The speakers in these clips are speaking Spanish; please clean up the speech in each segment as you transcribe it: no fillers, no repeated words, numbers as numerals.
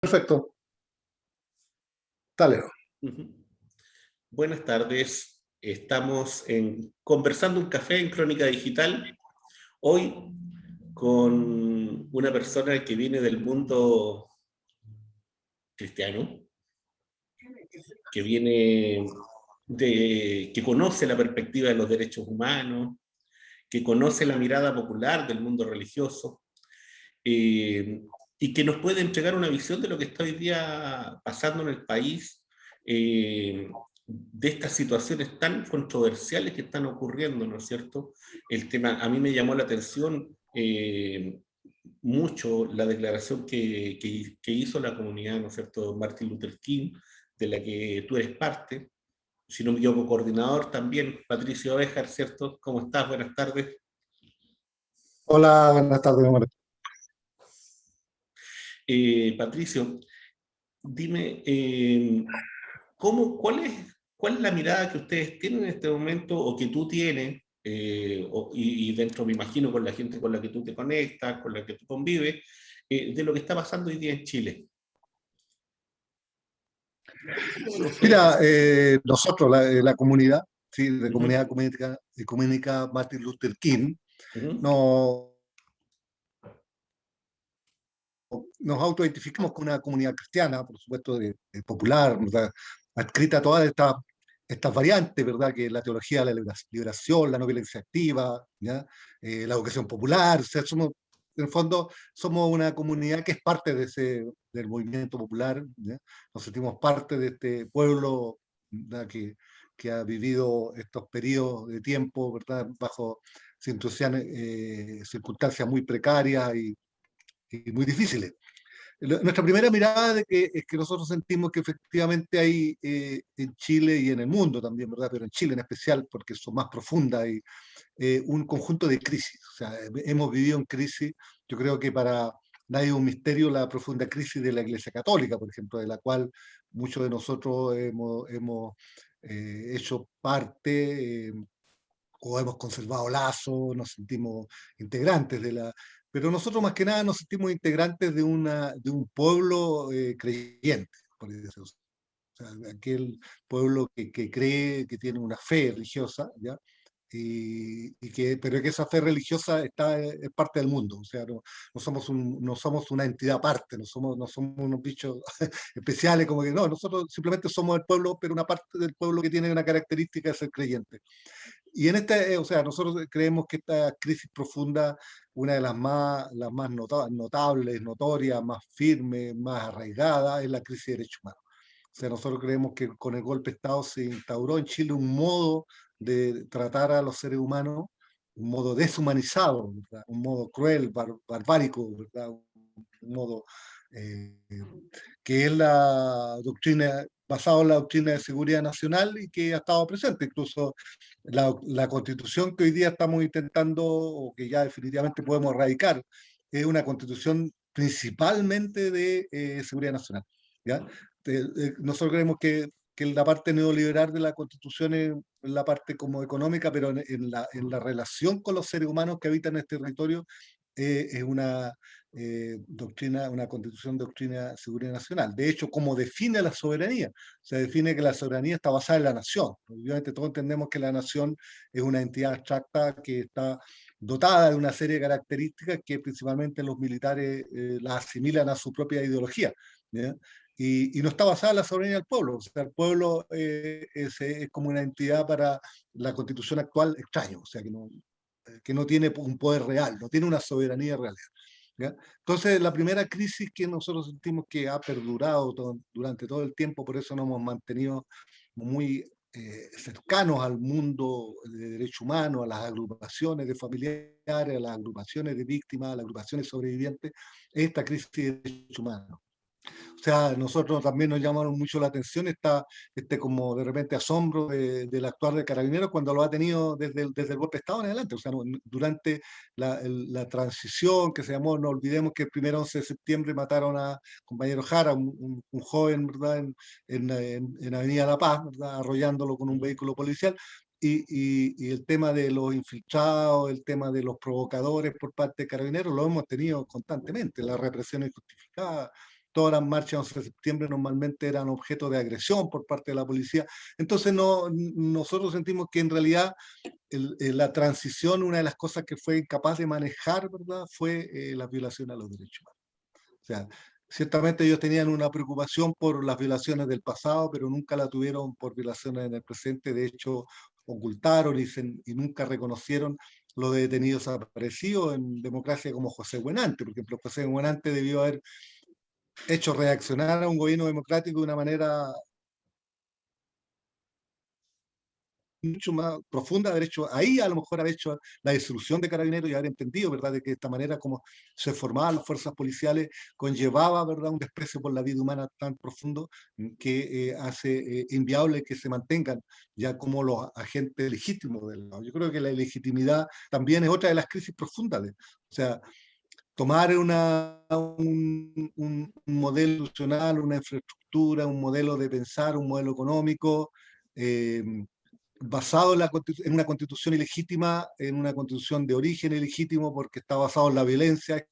Perfecto, dale. Ujú. Buenas tardes. Conversando un café en Crónica Digital. Hoy con una persona que viene del mundo cristiano, que conoce la perspectiva de los derechos humanos, que conoce la mirada popular del mundo religioso, eh, y que nos puede entregar una visión de lo que está hoy día pasando en el país, de estas situaciones tan controversiales que están ocurriendo, ¿no es cierto? El tema, a mí me llamó la atención mucho la declaración que hizo la comunidad, ¿no es cierto?, Martin Luther King, de la que tú eres parte, si no me equivoco, coordinador también, Patricio Béjar, ¿cierto? ¿Cómo estás? Buenas tardes. Hola, buenas tardes, Omar. Patricio, dime, cuál es la mirada que ustedes tienen en este momento o que tú tienes, y dentro me imagino con la gente con la que tú te conectas, con la que tú convives, de lo que está pasando hoy día en Chile? ¿Cómo lo ustedes Mira, perciben? nosotros, la comunidad, sí, de Ujú, comunidad ecuménica Martin Luther King, ujú, no, nos autoidentificamos con una comunidad cristiana, por supuesto, popular, ¿verdad? Adscrita a todas estas variantes, ¿verdad? Que es la teología de la liberación, la no violencia activa, ¿ya? La educación popular, o sea, somos, en el fondo, somos una comunidad que es parte del movimiento popular, ¿ya? Nos sentimos parte de este pueblo, ¿verdad? Que ha vivido estos periodos de tiempo, ¿verdad? Bajo circunstancias muy precarias y muy difíciles. Nuestra primera mirada es que nosotros sentimos que efectivamente hay en Chile y en el mundo también, ¿verdad? Pero en Chile en especial, porque son más profundas, y un conjunto de crisis. O sea, hemos vivido en crisis, yo creo que para nadie es un misterio la profunda crisis de la Iglesia Católica, por ejemplo, de la cual muchos de nosotros hemos hecho parte. O hemos conservado lazos, nos sentimos integrantes de la... Pero nosotros más que nada nos sentimos integrantes de un pueblo creyente, por decirlo. O sea, aquel pueblo que cree, que tiene una fe religiosa, ¿ya? Pero que esa fe religiosa es parte del mundo. O sea, no somos una entidad aparte, no somos unos bichos especiales, como que no, nosotros simplemente somos el pueblo, pero una parte del pueblo que tiene una característica de ser creyente. Y en o sea, nosotros creemos que esta crisis profunda, una de las más notables, notorias, más firmes, más arraigadas, es la crisis de derechos humanos. O sea, nosotros creemos que con el golpe de Estado se instauró en Chile un modo de tratar a los seres humanos, un modo deshumanizado, ¿verdad? Un modo cruel, barbárico, ¿verdad? Un modo eh, que es la doctrina, basado en la doctrina de seguridad nacional y que ha estado presente. Incluso la constitución que hoy día estamos intentando, o que ya definitivamente podemos erradicar, es una constitución principalmente de seguridad nacional. ¿Ya? Nosotros creemos que la parte neoliberal de la constitución es la parte como económica, pero en la relación con los seres humanos que habitan este territorio es una doctrina, una constitución de doctrina de seguridad nacional. De hecho, ¿cómo define la soberanía? Se define que la soberanía está basada en la nación. Obviamente todos entendemos que la nación es una entidad abstracta que está dotada de una serie de características que principalmente los militares las asimilan a su propia ideología. ¿Ya? Y no está basada en la soberanía del pueblo. O sea, el pueblo es como una entidad para la constitución actual extraño, o sea, que no tiene un poder real, no tiene una soberanía real. ¿Ya? Entonces, la primera crisis que nosotros sentimos que ha perdurado durante todo el tiempo, por eso nos hemos mantenido muy cercanos al mundo de derechos humanos, a las agrupaciones de familiares, a las agrupaciones de víctimas, a las agrupaciones sobrevivientes, esta crisis de derechos humanos. O sea, nosotros también nos llamaron mucho la atención este como de repente asombro del actuar de Carabineros cuando lo ha tenido desde el golpe de Estado en adelante. O sea, durante la transición que se llamó, no olvidemos que el 1er 11 de septiembre mataron a compañero Jara, un joven, ¿verdad? En Avenida La Paz, ¿verdad? Arrollándolo con un vehículo policial. Y el tema de los infiltrados, el tema de los provocadores por parte de Carabineros, lo hemos tenido constantemente, la represión injustificada, todas las marchas 11 de septiembre normalmente eran objeto de agresión por parte de la policía. Entonces no, nosotros sentimos que en realidad la transición, una de las cosas que fue incapaz de manejar, ¿verdad?, fue la violación a los derechos humanos. O sea, ciertamente ellos tenían una preocupación por las violaciones del pasado, pero nunca la tuvieron por violaciones en el presente. De hecho, ocultaron y nunca reconocieron los detenidos desaparecidos en democracia como José Buenante. Por ejemplo, José Buenante debió haber hecho reaccionar a un gobierno democrático de una manera mucho más profunda, haber hecho, ahí a lo mejor haber hecho la disolución de Carabineros y haber entendido, ¿verdad?, de que de esta manera como se formaban las fuerzas policiales conllevaba, ¿verdad?, un desprecio por la vida humana tan profundo que hace inviable que se mantengan ya como los agentes legítimos del lado. Yo creo que la ilegitimidad también es otra de las crisis profundas. O sea, tomar un modelo institucional, una infraestructura, un modelo de pensar, un modelo económico, eh, basado en una constitución ilegítima, en una constitución de origen ilegítimo, porque está basado en la violencia.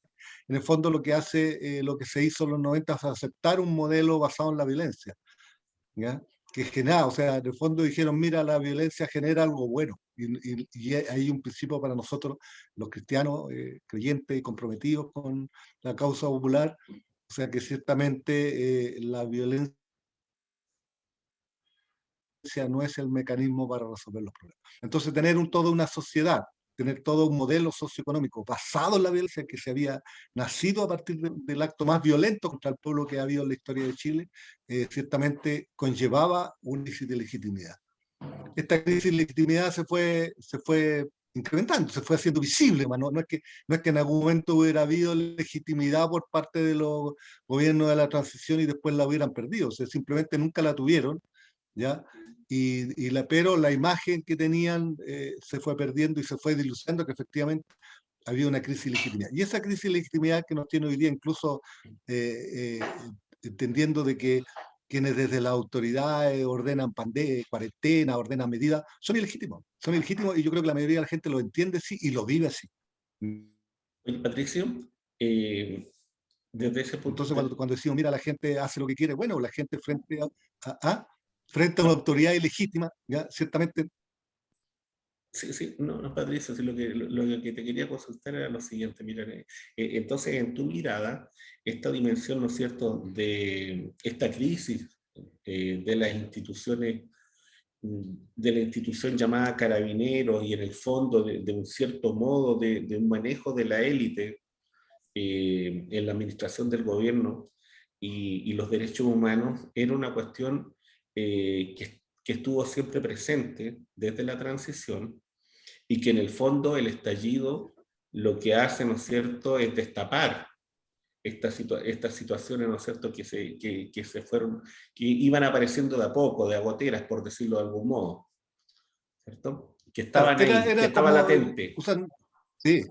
En el fondo lo que hace, lo que se hizo en los 90 es aceptar un modelo basado en la violencia, ¿ya? Que genera, o sea, en el fondo dijeron, mira, la violencia genera algo bueno. Y hay un principio para nosotros, los cristianos, creyentes y comprometidos con la causa popular, o sea, que ciertamente la violencia no es el mecanismo para resolver los problemas. Entonces, tener toda una sociedad, tener todo un modelo socioeconómico basado en la violencia que se había nacido a partir del acto más violento contra el pueblo que ha habido en la historia de Chile, ciertamente conllevaba una crisis de legitimidad. Esta crisis de legitimidad se fue incrementando, se fue haciendo visible. No es que en algún momento hubiera habido legitimidad por parte de los gobiernos de la transición y después la hubieran perdido, o sea, simplemente nunca la tuvieron, ¿ya? Pero la imagen que tenían se fue perdiendo y se fue dilucidando que efectivamente había una crisis de legitimidad. Y esa crisis de legitimidad que nos tiene hoy día, incluso eh, eh, entendiendo de que quienes desde las autoridades ordenan cuarentena, ordenan medidas, son ilegítimos y yo creo que la mayoría de la gente lo entiende así y lo vive así. Oye, Patricio, eh, desde ese punto, Entonces cuando decimos, mira, la gente hace lo que quiere, bueno, la gente frente a una autoridad ilegítima, ¿ya? Ciertamente. sí, sí, no, no, Patricio, sí, lo que te quería consultar era lo siguiente, mira, entonces en tu mirada, esta dimensión, ¿no es cierto?, de esta crisis de las instituciones, de la institución llamada Carabineros y en el fondo de un cierto modo de un manejo de la élite en la administración del gobierno y los derechos humanos, era una cuestión que estuvo siempre presente desde la transición y que en el fondo el estallido lo que hace, ¿no es cierto?, es destapar estas situaciones, ¿no es cierto?, que se fueron, que iban apareciendo de a poco, de a goteras, por decirlo de algún modo, ¿cierto? Que Claro, estaban ahí, que era estaba como, latente. sí,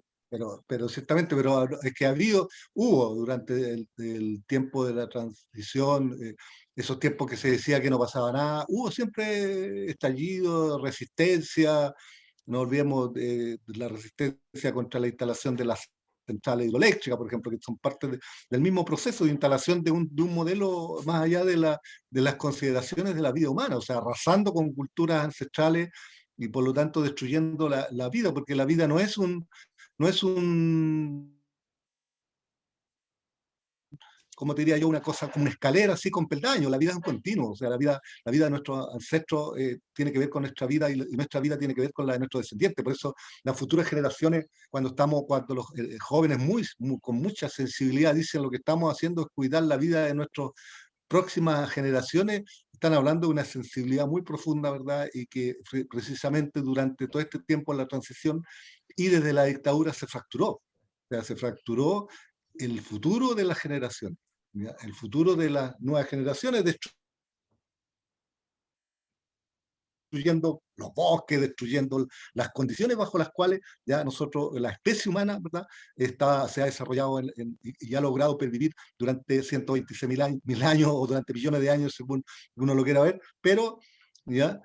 pero ciertamente, pero es que hubo durante el tiempo de la transición, esos tiempos que se decía que no pasaba nada, hubo siempre estallido, resistencia, no olvidemos de la resistencia contra la instalación de las centrales hidroeléctricas, por ejemplo, que son parte del mismo proceso de instalación de un modelo más allá de las consideraciones de la vida humana, o sea, arrasando con culturas ancestrales y por lo tanto destruyendo la vida, porque la vida no es un, como te diría yo, una cosa como una escalera así con peldaños, la vida es un continuo, o sea, la vida de nuestros ancestros tiene que ver con nuestra vida y nuestra vida tiene que ver con la de nuestros descendientes, por eso las futuras generaciones, cuando los jóvenes con mucha sensibilidad dicen lo que estamos haciendo es cuidar la vida de nuestras próximas generaciones, están hablando de una sensibilidad muy profunda, ¿verdad? Y que precisamente durante todo este tiempo en la transición y desde la dictadura se fracturó. O sea, se fracturó el futuro de las generaciones, ¿ya? El futuro de las nuevas generaciones, destruyendo los bosques, destruyendo las condiciones bajo las cuales ya nosotros, la especie humana, ¿verdad?, se ha desarrollado y ha logrado pervivir durante 126 mil años o durante millones de años, según uno lo quiera ver, pero ya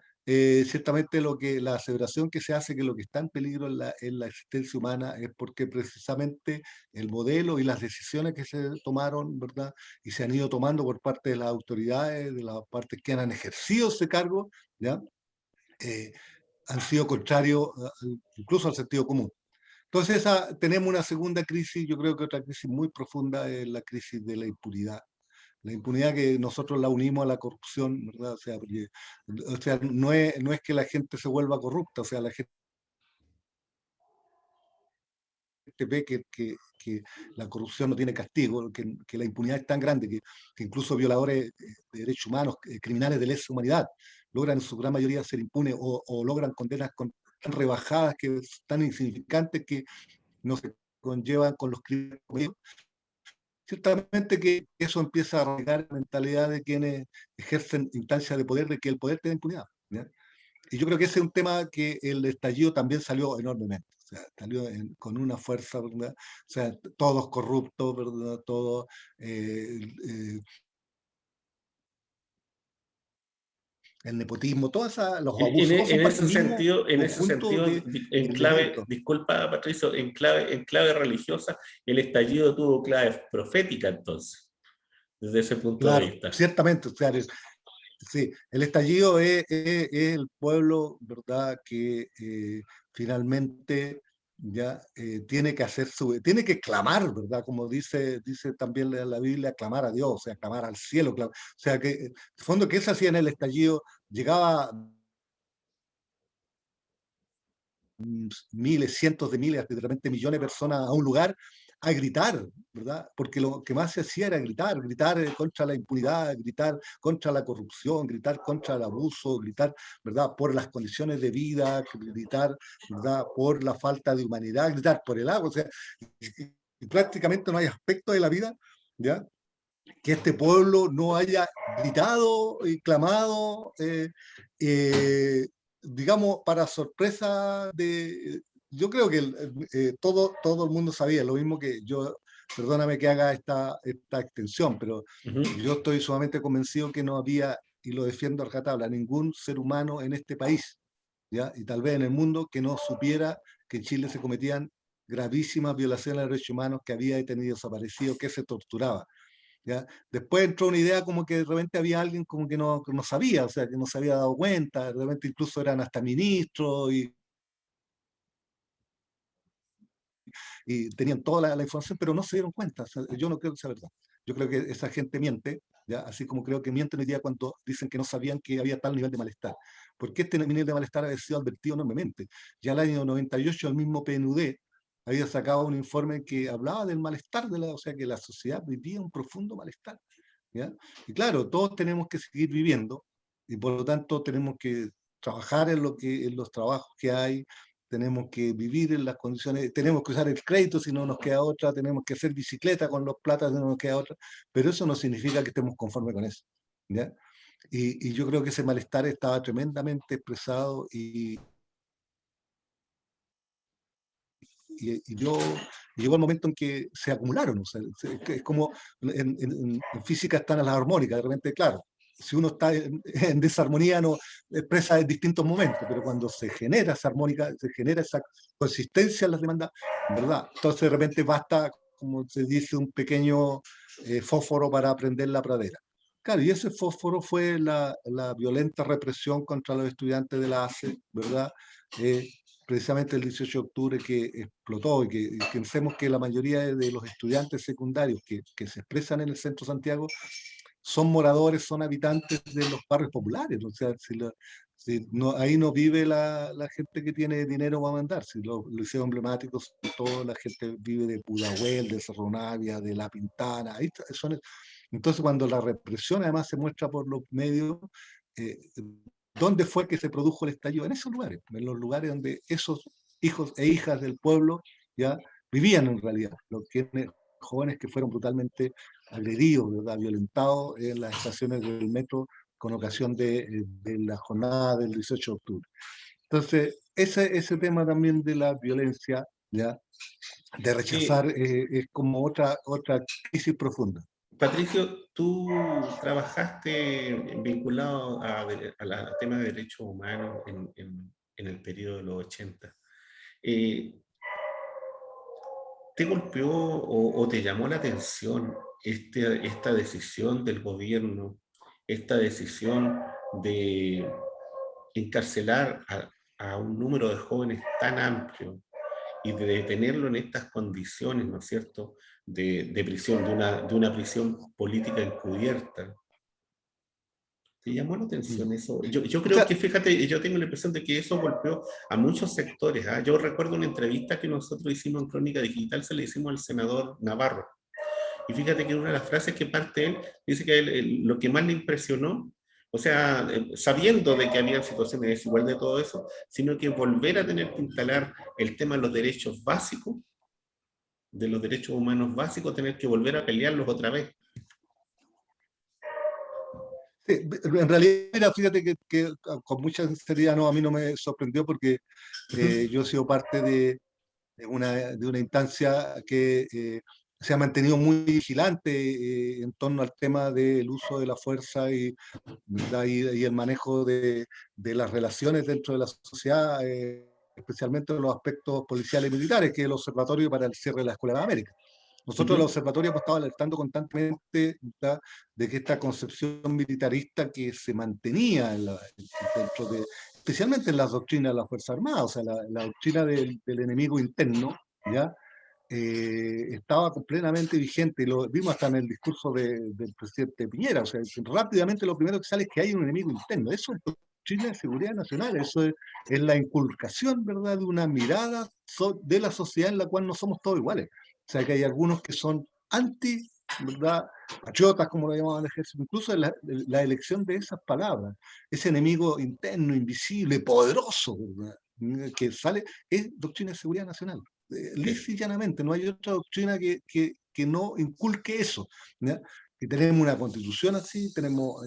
ciertamente la aseveración que se hace que lo que está en peligro en la existencia humana es porque precisamente el modelo y las decisiones que se tomaron, ¿verdad? Y se han ido tomando por parte de las autoridades, de las partes que han ejercido ese cargo, ¿ya? Eh, Han sido contrarios incluso al sentido común. Entonces tenemos una segunda crisis, yo creo que otra crisis muy profunda es la crisis de la impunidad. La impunidad que nosotros la unimos a la corrupción, ¿verdad? O sea, no es que la gente se vuelva corrupta, o sea, la gente ve que la corrupción no tiene castigo, que la impunidad es tan grande que incluso violadores de derechos humanos, criminales de lesa humanidad, logran en su gran mayoría ser impunes o logran condenas tan rebajadas, tan insignificantes que no se conllevan con los crímenes cometidos. Ciertamente que eso empieza a arraigar la mentalidad de quienes ejercen instancias de poder, de que el poder tiene impunidad, ¿ya? Y yo creo que ese es un tema que el estallido también salió enormemente, o sea, salió con una fuerza, ¿verdad? O sea, todos corruptos, ¿verdad? Todos eh, eh, el nepotismo, los abusos, todos son parte del mismo En ese conjunto sentido, de en clave, elementos. disculpa Patricio, en clave religiosa, el estallido tuvo clave profética entonces, desde ese punto de Claro, vista. ciertamente, o sea, sí, el estallido es el pueblo, ¿verdad?, que finalmente ya tiene que tiene que clamar, ¿verdad? Como dice también la Biblia, clamar a Dios, o sea, clamar al cielo. O sea, que en el fondo, ¿qué se hacía en el estallido? Llegaba miles, cientos de miles, de repente millones de personas a un lugar a gritar, ¿verdad? Porque lo que más se hacía era gritar contra la impunidad, gritar contra la corrupción, gritar contra el abuso, gritar, ¿verdad? Por las condiciones de vida, gritar, ¿verdad? Por la falta de humanidad, gritar por el agua, o sea, y prácticamente no hay aspecto de la vida, ¿ya? Que este pueblo no haya gritado y clamado, digamos, para sorpresa de... Yo creo que todo el mundo sabía, lo mismo que yo, perdóname que haga esta extensión, pero Uh -huh. yo estoy sumamente convencido que no había, y lo defiendo a rajatabla, ningún ser humano en este país, ¿ya? Y tal vez en el mundo, que no supiera que en Chile se cometían gravísimas violaciones de derechos humanos, que había detenidos desaparecidos, que se torturaba. ¿Ya? Después entró una idea como que de repente había alguien como que no sabía, o sea, que no se había dado cuenta, de repente incluso eran hasta ministros y tenían toda la información, pero no se dieron cuenta. O sea, yo no creo que sea verdad. Yo creo que esa gente miente, ¿ya? Así como creo que mienten hoy día cuando dicen que no sabían que había tal nivel de malestar. Porque este nivel de malestar había sido advertido enormemente. Ya el año 98 el mismo PNUD había sacado un informe que hablaba del malestar, o sea, que la sociedad vivía un profundo malestar. ¿Ya? Y claro, todos tenemos que seguir viviendo y por lo tanto tenemos que trabajar en los trabajos que hay, tenemos que vivir en las condiciones, tenemos que usar el crédito si no nos queda otra, tenemos que hacer bicicleta con los platas si no nos queda otra, pero eso no significa que estemos conformes con eso. ¿Ya? Y yo creo que ese malestar estaba tremendamente expresado y llegó el momento en que se acumularon. O sea, es como en física están las armónicas, de repente, claro, si uno está en desarmonía no expresa en distintos momentos, pero cuando se genera esa armónica, se genera esa consistencia en las demandas, ¿verdad? Entonces de repente basta, como se dice, un pequeño fósforo para prender la pradera. Claro, y ese fósforo fue la violenta represión contra los estudiantes de la ACE, ¿verdad? Eh, Precisamente el 18 de octubre que explotó y pensemos que la mayoría de los estudiantes secundarios que se expresan en el centro de Santiago son moradores, son habitantes de los barrios populares. O sea, si no, ahí no vive la gente que tiene dinero para mandar. Si los liceos emblemáticos, toda la gente vive de Pudahuel, de Cerro Navia, de La Pintana. Entonces, cuando la represión además se muestra por los medios, eh, ¿dónde fue que se produjo el estallido? En esos lugares, en los lugares donde esos hijos e hijas del pueblo ya vivían en realidad, los jóvenes que fueron brutalmente agredidos, ¿verdad? Violentados en las estaciones del metro con ocasión de la jornada del 18 de octubre. Entonces, ese tema también de la violencia, ¿ya? De rechazar, Sí, es como otra crisis profunda. Patricio, tú trabajaste vinculado a tema de derechos humanos en el periodo de los 80. Eh, ¿Te golpeó o te llamó la atención esta decisión del gobierno, esta decisión de encarcelar a un número de jóvenes tan amplio y de detenerlo en estas condiciones, ¿no es cierto?, de prisión, de una prisión política encubierta? ¿Te llamó la Mm. atención eso? Yo O creo sea, que, fíjate, yo tengo la impresión de que eso golpeó a muchos sectores. ¿Ah? Yo recuerdo una entrevista que nosotros hicimos en Crónica Digital, se le hicimos al senador Navarro. Y fíjate que una de las frases que parte él, dice que lo que más le impresionó, o sea, sabiendo de que había situaciones de desigualdad de todo eso, sino que volver a tener que instalar el tema de los derechos básicos, de los derechos humanos básicos, tener que volver a pelearlos otra vez. sí, en realidad, mira, fíjate que con mucha sinceridad no, a mí no me sorprendió porque yo he sido parte de una instancia que se ha mantenido muy vigilante en torno al tema del uso de la fuerza y el manejo de las relaciones dentro de la sociedad, especialmente en los aspectos policiales y militares, que es el Observatorio para el Cierre de la Escuela de América. Uh Nosotros, el -huh. observatorio, hemos estado alertando constantemente, ¿verdad?, de que esta concepción militarista que se mantenía dentro de, especialmente en las doctrinas de las Fuerzas Armadas, o sea, la doctrina del enemigo interno, ¿ya? Estaba plenamente vigente, y lo vimos hasta en el discurso del presidente Piñera. O sea, rápidamente lo primero que sale es que hay un enemigo interno. Eso es doctrina de seguridad nacional, eso es la inculcación, ¿verdad?, de una mirada de la sociedad en la cual no somos todos iguales. O sea, que hay algunos que son anti, ¿verdad?, patriotas, como lo llamaban el ejército. Incluso la elección de esas palabras, ese enemigo interno, invisible, poderoso, ¿verdad?, que sale, es doctrina de seguridad nacional. Lisa y llanamente, no hay otra doctrina que no inculque eso, ¿ya? Y tenemos una constitución así, tenemos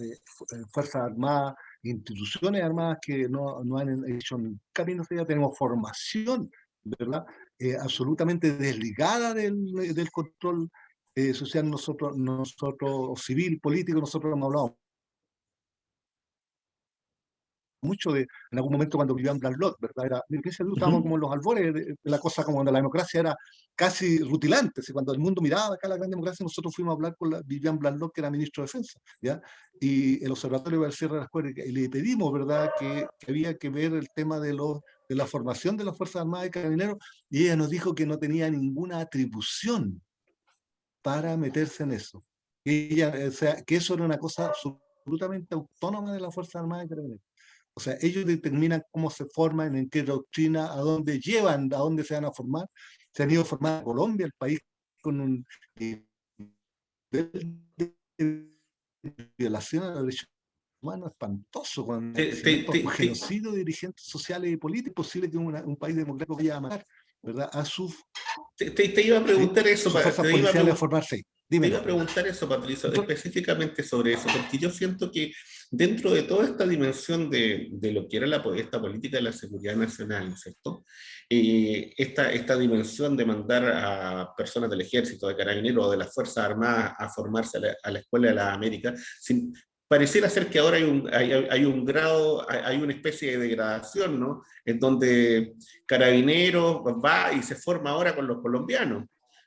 fuerzas armadas, instituciones armadas que no han hecho un camino hacia allá, tenemos formación, ¿verdad?, absolutamente desligada del control social. Nosotros, civil, político, nosotros hemos hablado mucho en algún momento cuando vivían Blanlot, ¿verdad? Uh Estábamos -huh. como en los albores de la cosa, como cuando la democracia era casi rutilante. ¿Sí? Cuando el mundo miraba acá la gran democracia, nosotros fuimos a hablar con Vivian Blanlot, que era ministro de Defensa, ¿ya? Y el Observatorio del Cierre de la Escuela, y le pedimos, ¿verdad?, que había que ver el tema de la formación de las Fuerzas Armadas y Carabineros, y ella nos dijo que no tenía ninguna atribución para meterse en eso. O sea, que eso era una cosa absolutamente autónoma de las Fuerzas Armadas y Carabineros. O sea, ellos determinan cómo se forman, en qué doctrina, a dónde llevan, a dónde se van a formar. Se han ido a formar a Colombia, el país con un nivel de violación a los derechos humanos espantoso, con Te, te, asesinatos, te, te, genocidio de dirigentes sociales y políticos. Posible que un país democrático vaya a matar, ¿verdad?, a te iba a ¿sí?, preguntar eso, sus fuerzas policiales a formarse. te Dime, iba no. a preguntar eso, Patricio, Entonces, específicamente sobre eso, porque yo siento que dentro de toda esta dimensión de lo que era esta política de la seguridad nacional, ¿cierto? Esta dimensión de mandar a personas del ejército, de carabineros o de las Fuerzas Armadas a formarse a la Escuela de las Américas, pareciera ser que ahora hay un grado, hay una especie de degradación, ¿no? En donde Carabineros va y se forma ahora con los colombianos.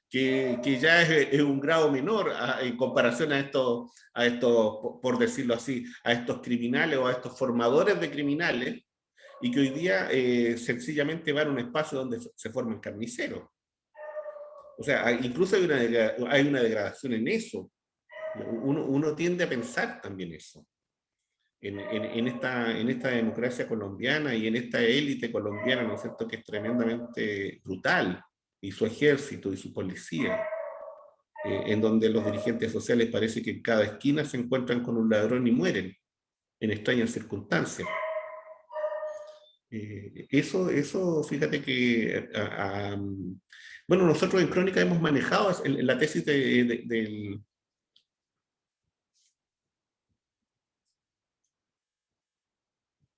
Que ya es un grado menor en comparación por decirlo así, a estos criminales o a estos formadores de criminales, y que hoy día sencillamente van a un espacio donde se forman carniceros. O sea, incluso hay una degradación en eso. Uno tiende a pensar también eso. En esta democracia colombiana y en esta élite colombiana, ¿no es cierto?, que es tremendamente brutal, y su ejército y su policía, en donde los dirigentes sociales parece que en cada esquina se encuentran con un ladrón y mueren en extrañas circunstancias. Eso, fíjate que, bueno, nosotros en Crónica hemos manejado la tesis del...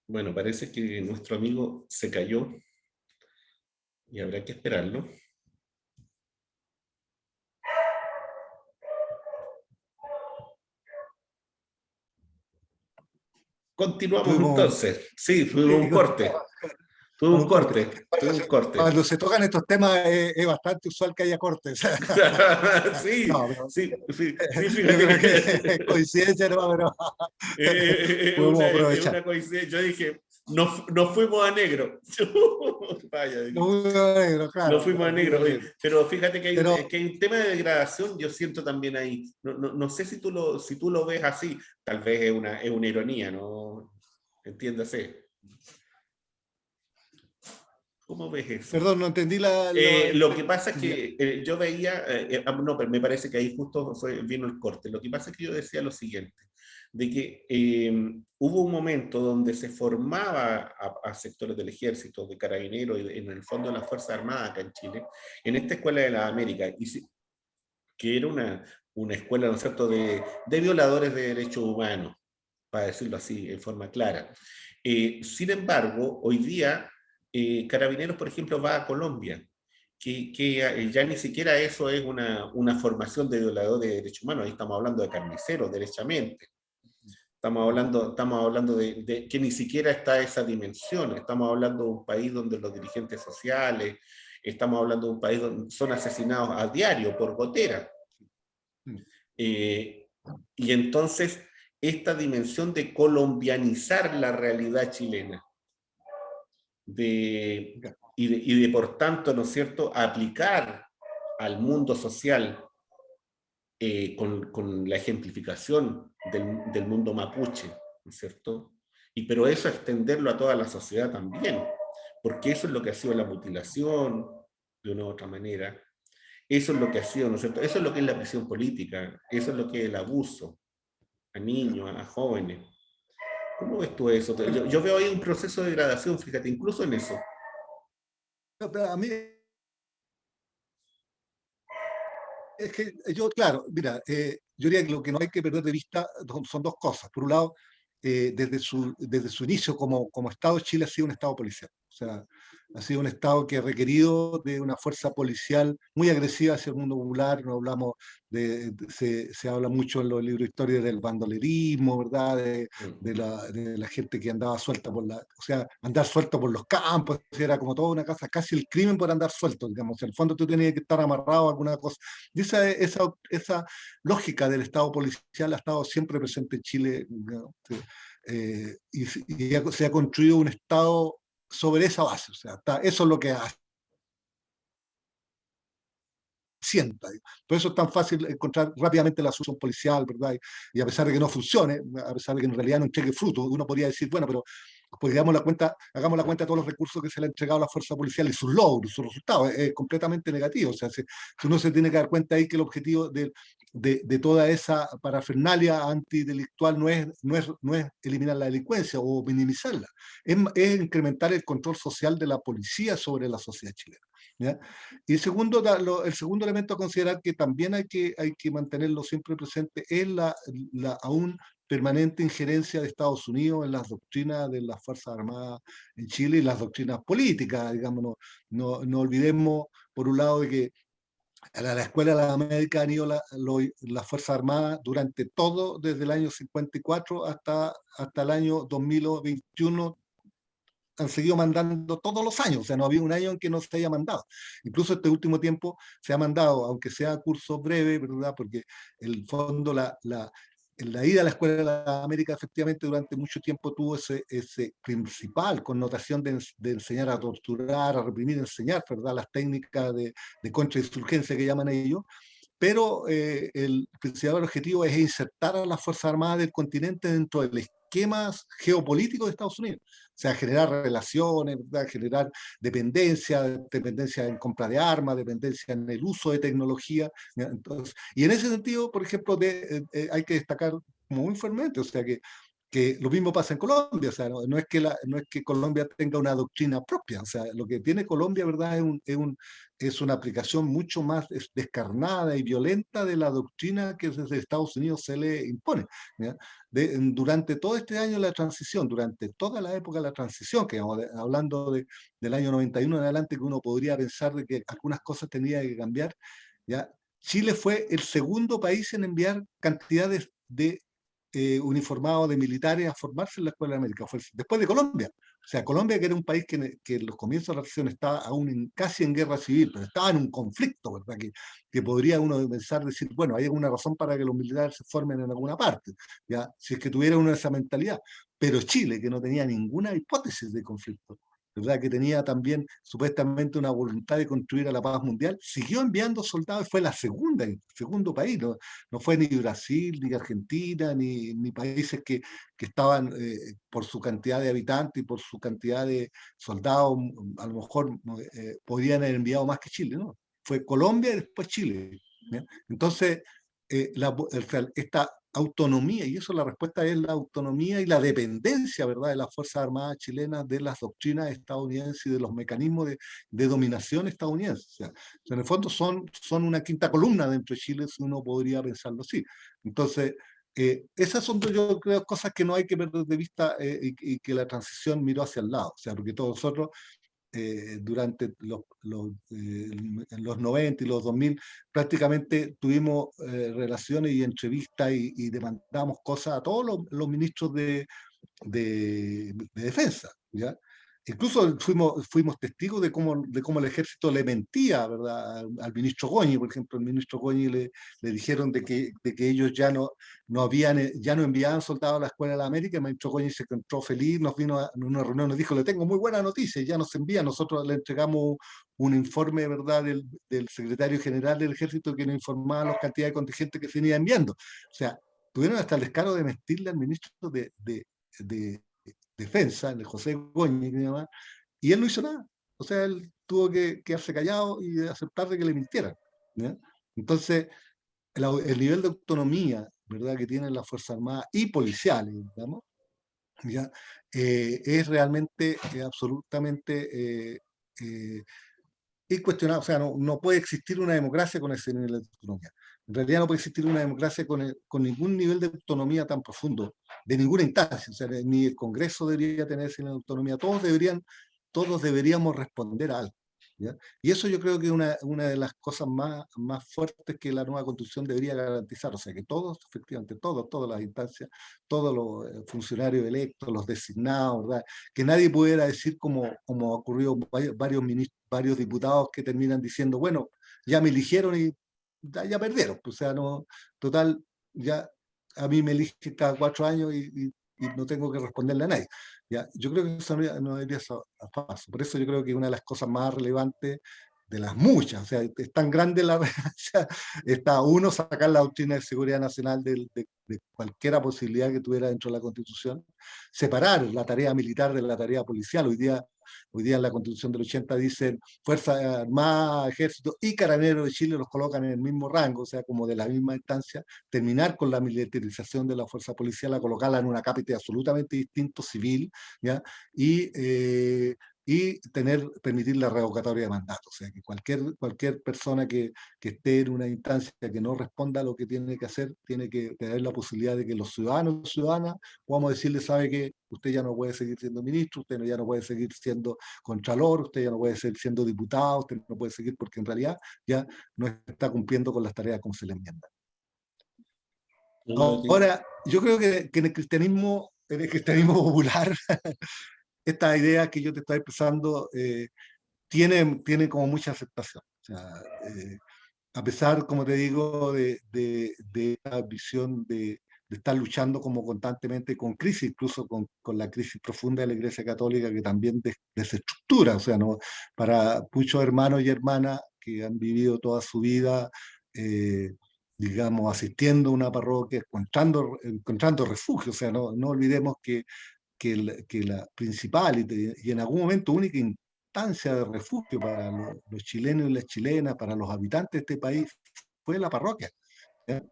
Bueno, parece que nuestro amigo se cayó y habrá que esperarlo. Continuamos Tuvimos, entonces. Sí, sí, tuvimos un corte. Tuve un un corte. corte. Tuve un corte. Cuando se tocan estos temas es bastante usual que haya cortes. Sí, No, pero sí, sí, sí, yo fíjate creo que es que coincidencia, no, pero podemos es aprovechar. una coincidencia. Yo dije, nos fuimos a negro. Vaya, Lo muy negro, nos claro, fuimos a no, muy negro. Oye, negro. pero fíjate Pero, que hay un tema de degradación, yo siento también ahí. No sé si tú lo ves así, tal vez es una ironía, ¿no? Entiéndase. ¿Cómo ves eso? perdón, no entendí Lo que pasa es ya. que yo veía, no, pero me parece que ahí justo vino el corte. Lo que pasa es que yo decía lo siguiente, de que hubo un momento donde se formaba a sectores del ejército, de carabineros, y en el fondo de las Fuerzas Armadas acá en Chile, en esta Escuela de la América, que era una escuela, ¿no es cierto?, de violadores de derechos humanos, para decirlo así, en forma clara. Sin embargo, hoy día, Carabineros, por ejemplo, va a Colombia, que ya ni siquiera eso es una formación de violador de derechos humanos, ahí estamos hablando de carniceros, derechamente. Estamos hablando de que ni siquiera está esa dimensión, estamos hablando de un país donde los dirigentes sociales, estamos hablando de un país donde son asesinados a diario por gotera. Eh, y entonces, esta dimensión de colombianizar la realidad chilena, de, y de por tanto, ¿no es cierto?, aplicar al mundo social con la ejemplificación del mundo mapuche, ¿no es cierto? Pero eso extenderlo a toda la sociedad también, porque eso es lo que ha sido la mutilación, de una u otra manera, eso es lo que ha sido, ¿no es cierto? Eso es lo que es la prisión política, eso es lo que es el abuso a niños, a jóvenes. ¿Cómo ves tú eso? Yo veo ahí un proceso de degradación, fíjate, incluso en eso. Pero a mí es que yo, claro, mira, yo diría que lo que no hay que perder de vista son dos cosas. Por un lado, desde su inicio como Estado, Chile ha sido un Estado policial. O sea, ha sido un Estado que ha requerido de una fuerza policial muy agresiva hacia el mundo popular. No hablamos se habla mucho en los libros de historia del bandolerismo, ¿verdad? De la gente que andaba suelta o sea, andar suelto por los campos, era como toda una casa, casi el crimen por andar suelto, digamos. En el fondo tú tenías que estar amarrado a alguna cosa. Y esa lógica del Estado policial ha estado siempre presente en Chile, ¿no? Se ha construido un Estado sobre esa base. O sea, eso es lo que sienta. Por eso es tan fácil encontrar rápidamente la solución policial, ¿verdad? Y a pesar de que no funcione, a pesar de que en realidad no entregue fruto, uno podría decir, bueno, pero pues hagamos la cuenta de todos los recursos que se le ha entregado a la fuerza policial y sus logros, sus resultados, es completamente negativo. O sea, si uno se tiene que dar cuenta ahí que el objetivo de toda esa parafernalia antidelictual no es eliminar la delincuencia o minimizarla, es incrementar el control social de la policía sobre la sociedad chilena. ¿Ya? Y el segundo elemento a considerar que también hay que mantenerlo siempre presente es la aún permanente injerencia de Estados Unidos en las doctrinas de las Fuerzas Armadas en Chile y las doctrinas políticas, digamos. No olvidemos, por un lado, de que a la Escuela de la América han ido las Fuerzas Armadas durante todo, desde el año 54 hasta el año 2021, han seguido mandando todos los años. O sea, no había un año en que no se haya mandado. Incluso este último tiempo se ha mandado, aunque sea curso breve, ¿verdad? Porque el fondo, la ida a la Escuela de la América efectivamente durante mucho tiempo tuvo ese principal connotación de enseñar a torturar, a reprimir, enseñar, ¿verdad? Las técnicas de contrainsurgencia que llaman ellos, pero el principal objetivo es insertar a las Fuerzas Armadas del continente dentro del esquema geopolítico de Estados Unidos. O sea, generar relaciones, ¿verdad? Generar dependencia en compra de armas, dependencia en el uso de tecnología. ¿Ya? Entonces, y en ese sentido, por ejemplo, hay que destacar muy fuertemente, o sea, que lo mismo pasa en Colombia. O sea, no es que no es que Colombia tenga una doctrina propia. O sea, lo que tiene Colombia, ¿verdad? Es una aplicación mucho más descarnada y violenta de la doctrina que desde Estados Unidos se le impone. ¿Ya? Durante todo este año de la transición, durante toda la época de la transición, que hablando del año 91 en adelante, que uno podría pensar de que algunas cosas tenían que cambiar, ¿ya? Chile fue el segundo país en enviar cantidades de uniformados de militares a formarse en la Escuela de América, fue después de Colombia. O sea, Colombia, que era un país que en los comienzos de la región estaba aún casi en guerra civil, pero estaba en un conflicto, ¿verdad? Que podría uno pensar, decir, bueno, hay alguna razón para que los militares se formen en alguna parte, ¿ya? Si es que tuviera uno esa mentalidad. Pero Chile, que no tenía ninguna hipótesis de conflicto, ¿verdad? Que tenía también supuestamente una voluntad de construir a la paz mundial, siguió enviando soldados y fue la segundo país, ¿no? No fue ni Brasil, ni Argentina, ni países que estaban por su cantidad de habitantes y por su cantidad de soldados, a lo mejor podrían haber enviado más que Chile, ¿no? Fue Colombia y después Chile, ¿ya? Entonces, esta autonomía, y eso la respuesta es la autonomía y la dependencia, ¿verdad?, de las Fuerzas Armadas chilenas de las doctrinas estadounidenses y de los mecanismos de dominación estadounidense. O sea, en el fondo son una quinta columna dentro de Chile, si uno podría pensarlo así. Entonces, esas son, yo creo, cosas que no hay que perder de vista y que la transición miró hacia el lado. O sea, porque todos nosotros durante en los 90 y los 2000 prácticamente tuvimos relaciones y entrevistas y demandamos cosas a todos los ministros de defensa, ¿ya? Incluso fuimos testigos de cómo el ejército le mentía, ¿verdad?, al ministro Goñi. Por ejemplo, el ministro Goñi le dijeron de que ellos ya no enviaban soldados a la Escuela de la América. El ministro Goñi se encontró feliz, nos vino a una reunión, nos dijo, le tengo muy buena noticia, ya nos envía. Nosotros le entregamos un informe, ¿verdad?, del secretario general del ejército, que nos informaba las cantidades de contingentes que se venía enviando. O sea, tuvieron hasta el descaro de mentirle al ministro de defensa, el José Goñi, y él no hizo nada. O sea, él tuvo que quedarse callado y aceptar de que le mintieran, ¿ya? Entonces, el nivel de autonomía, ¿verdad?, que tienen las Fuerzas Armadas y policiales, digamos, ¿ya? Es realmente absolutamente incuestionable. O sea, no puede existir una democracia con ese nivel de autonomía. En realidad no puede existir una democracia con ningún nivel de autonomía tan profundo, de ninguna instancia. O sea, ni el Congreso debería tener esa autonomía. Todos deberíamos responder a algo, ¿ya? Y eso yo creo que es una de las cosas más fuertes que la nueva Constitución debería garantizar. O sea, que todos, efectivamente, todas las instancias, todos los funcionarios electos, los designados, ¿verdad?, que nadie pudiera decir, como ha ocurrido varios diputados que terminan diciendo, bueno, ya me eligieron y ya perdieron. O sea, no, total, ya a mí me eligen cada 4 años y no tengo que responderle a nadie. ¿Ya? Yo creo que eso no debería ser paso. Por eso yo creo que una de las cosas más relevantes de las muchas, o sea, es tan grande la relevancia, está uno, sacar la doctrina de seguridad nacional de cualquier posibilidad que tuviera dentro de la Constitución, separar la tarea militar de la tarea policial. Hoy día en la Constitución del 80 dicen Fuerzas Armadas, Ejército y Carabineros de Chile, los colocan en el mismo rango, o sea, como de la misma instancia. Terminar con la militarización de la fuerza policial, a colocarla en una cápita absolutamente distinto, civil, ¿ya? Y permitir la revocatoria de mandato. O sea, que cualquier persona que esté en una instancia que no responda a lo que tiene que hacer, tiene que tener la posibilidad de que los ciudadanos y ciudadanas podamos decirle, sabe que usted ya no puede seguir siendo ministro, usted ya no puede seguir siendo contralor, usted ya no puede seguir siendo diputado, usted no puede seguir, porque en realidad ya no está cumpliendo con las tareas como se le enmienda. Ahora, yo creo que en el cristianismo popular, esta idea que yo te estoy expresando tiene como mucha aceptación. O sea, a pesar, como te digo, de esta visión de estar luchando como constantemente con crisis, incluso con la crisis profunda de la Iglesia Católica, que también desestructura. O sea, ¿no? Para muchos hermanos y hermanas que han vivido toda su vida, digamos, asistiendo a una parroquia, encontrando refugio. O sea, no olvidemos que la principal y en algún momento única instancia de refugio para los chilenos y las chilenas, para los habitantes de este país, fue la parroquia, ¿ya?